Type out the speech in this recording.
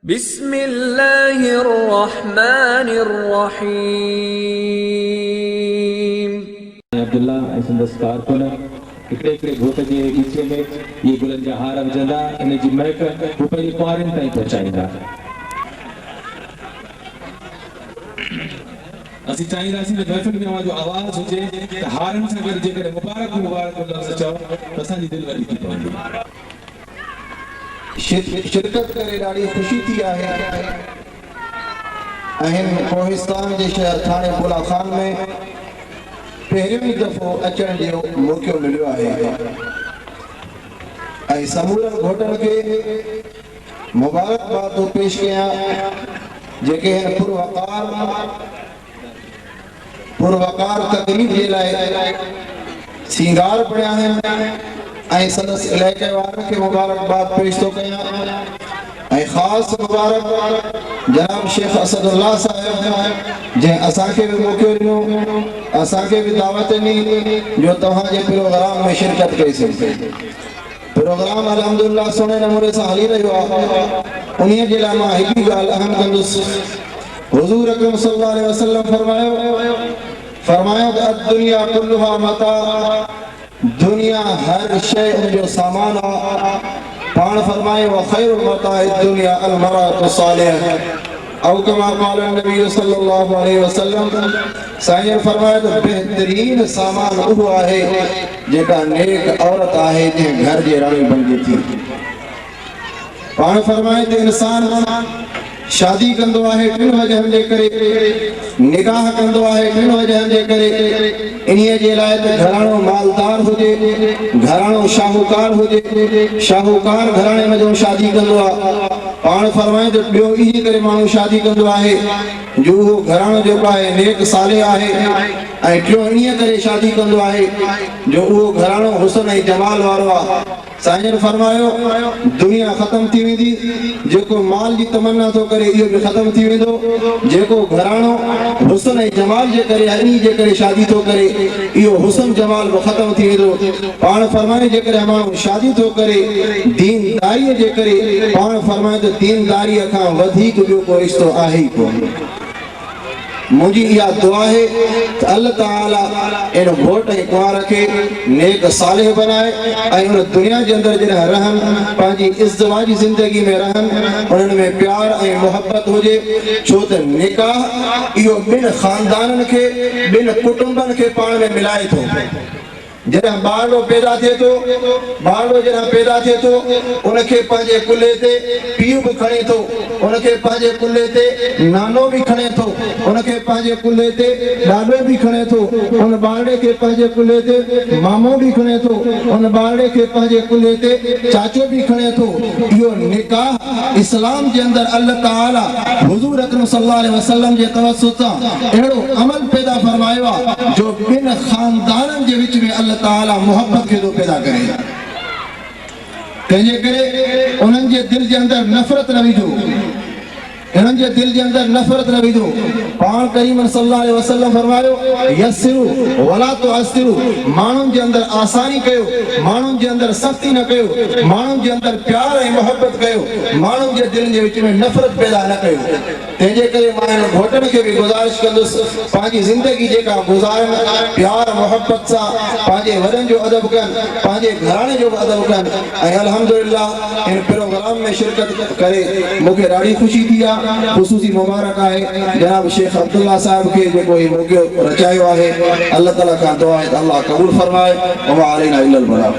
बिस्मिल्लाहिर्रहमानिर्रहीम। अब्दुल्ला ऐसे दस्तार को ना इकड़े इकड़े घोट जे पीछे में ये गुलन जा हार विझंदा इन जी महक वो पंहिंजी कुंवारियुनि ताईं पहुचाईंदा। असीं चाहींदासीं त महफ़िल में जो आवाज़ हुजे त हारनि सां गॾु जेकॾहिं मुबारक मुबारक लफ़्ज़ चओ त असांजी दिलि वॾी थी पवंदी। शिरकत करे ॾाढी ख़ुशी थी आहे। कोहिस्तान जे शहर थाणे बुला खान में पहिरियों दफ़ो अचण जो मौक़ो मिलियो आहे ऐं समूरनि घोटनि खे मुबारकबाद पेश कयां जेके पुरवकार तकरीब जे लाइ सींगार बणिया आहिनि ऐं संदसि इलाइक़े वारनि खे मुबारकबाद पेश थो कयां ऐं ख़ासि मुबारक जनाब शेख असदुल्ला साहिब जंहिं असांखे बि मौक़ो ॾिनो असांखे बि दावत ॾिनी जो तव्हांजे प्रोग्राम में शिरकत कईसीं। प्रोग्राम अल्हम्दुलिल्लाह सुहिणे नमूने सां हली रहियो आहे। उन्हीअ जे लाइ मां हिकु ॻाल्हि अहम कंदुसि। हुज़ूर अकरम सल्लल्लाहु अलैहि वसल्लम फरमायो त दुनिया कुल्लुहा मता, दुनिया हर शइ जो सामान आहे। पाण फरमायो व खैरुल मताइ दुनिया अल मरातु सालिह औ कमा क़ाल नबी सल्लल्लाहु अलैहि वसल्लम। साईं फरमायो त बेहतरीन सामान उहो आहे जेका नेक औरत आहे जंहिं घर जी राणी बणिजे थी। पाण फरमायो त इंसान शादी कंदो आहे टिन वजहनि जे करे, निकाह कंदो आहे टिन वजहनि जे करे। इन्हीअ जे लाइ त घराणो मालदार हुजे, घराणो शाहूकार हुजे। शाहूकार घराणे में जो शादी कंदो आहे पाण फरमाए त ॿियो इहे करे माण्हू शादी कंदो आहे जो उहो घराणो जेको आहे नेक साले आहे। ऐं टियों इन्हीअ करे शादी कंदो आहे जो उहो घराणो हुस्न ऐं जमाल वारो आहे। साईं फरमायो दुनिया ख़त्म थी वेंदी, जेको माल जी तमन्ना थो करे इहो बि ख़त्म थी वेंदो। जेको घराणो हुस्न ऐं जमाल जे करे इन्ही जे करे शादी थो करे इहो हुस्न जमाल बि ख़त्म थी वेंदो। पाण फरमाए जेकॾहिं माण्हू शादी थो करे दीनदारीअ जे करे, पाण फरमाए त दीनदारीअ खां वधीक ॿियो को रिश्तो आहे ई कोन। मुझी इहा दुआ है त अल्लाह ताला इन घोट ऐं कुंवार खे नेक सालिह बनाए ऐं उन दुनिया जे अंदरि जॾहिं रहनि पंहिंजी इज़्तिवाजी ज़िंदगी में रहनि उन्हनि में प्यार ऐं मोहब्बत हुजे। छो त निकाह इहो ॿिनि ख़ानदाननि खे ॿिनि कुटुंबनि खे पाण में मिलाए थो। जॾहिं ॿारड़ो पैदा थिए थो, ॿारड़ो जॾहिं पैदा थिए थो उनखे पंहिंजे कुल्हे ते पीउ बि खणे थो, उनखे पंहिंजे कुल्हे ते नानो बि खणे थो, उनखे पंहिंजे कुल्हे ते ॾाॾो बि खणे थो, उन ॿारड़े खे पंहिंजे कुल्हे ते मामो बि खणे थो, उन ॿारड़े खे पंहिंजे कुल्हे ते चाचो बि खणे थो। इहो निकाह इस्लाम जे अंदरि अल्लाह ताला हुज़ूर अकरम सल्लल्लाहु अलैहि वसल्लम जे तवस्सुत सां अहिड़ो अमल पैदा फरमायो आहे जो ॿिनि ख़ानदाननि जे विच में अल्लाह ताला मोहब्बत खे थो पैदा करे। तंहिंजे करे उन्हनि जे दिलि जे अंदरि नफ़रत न विझो, इन्हनि जे दिलि जे अंदरि नफ़रत न विझो। पाण करीम सल्लल्लाहु अलैहि वसल्लम फरमायो यस्सिरु वला तुअस्सिरु, माण्हुनि जे अंदरि आसानी कयो, माण्हुनि जे अंदरि सख़्ती न कयो, माण्हुनि जे अंदरि प्यार ऐं मोहब्बत कयो, माण्हुनि जे दिलि जे विच में नफ़रत पैदा न कयो। तंहिंजे करे मां हिन घोटनि खे बि गुज़ारिश कंदुसि पंहिंजी ज़िंदगी जेका गुज़ारनि प्यार मोहब्बत सां पंहिंजे वॾनि जो अदब कनि, पंहिंजे घराणे जो बि अदब कनि। ऐं अल्हम्दुलिल्लाह हिन प्रोग्राम में शिरकत करे मूंखे ॾाढी ख़ुशी थी आहे। ख़ुसूसी मुबारक आहे जनाब शेख अब्दुल्ला साहिब खे जेको ही मौक़ो रचायो आहे। अल्लाह ताला खां दुआ आहे त अल्लाह क़बूल फरमाए। वमा अलैना इल्लल बलाग।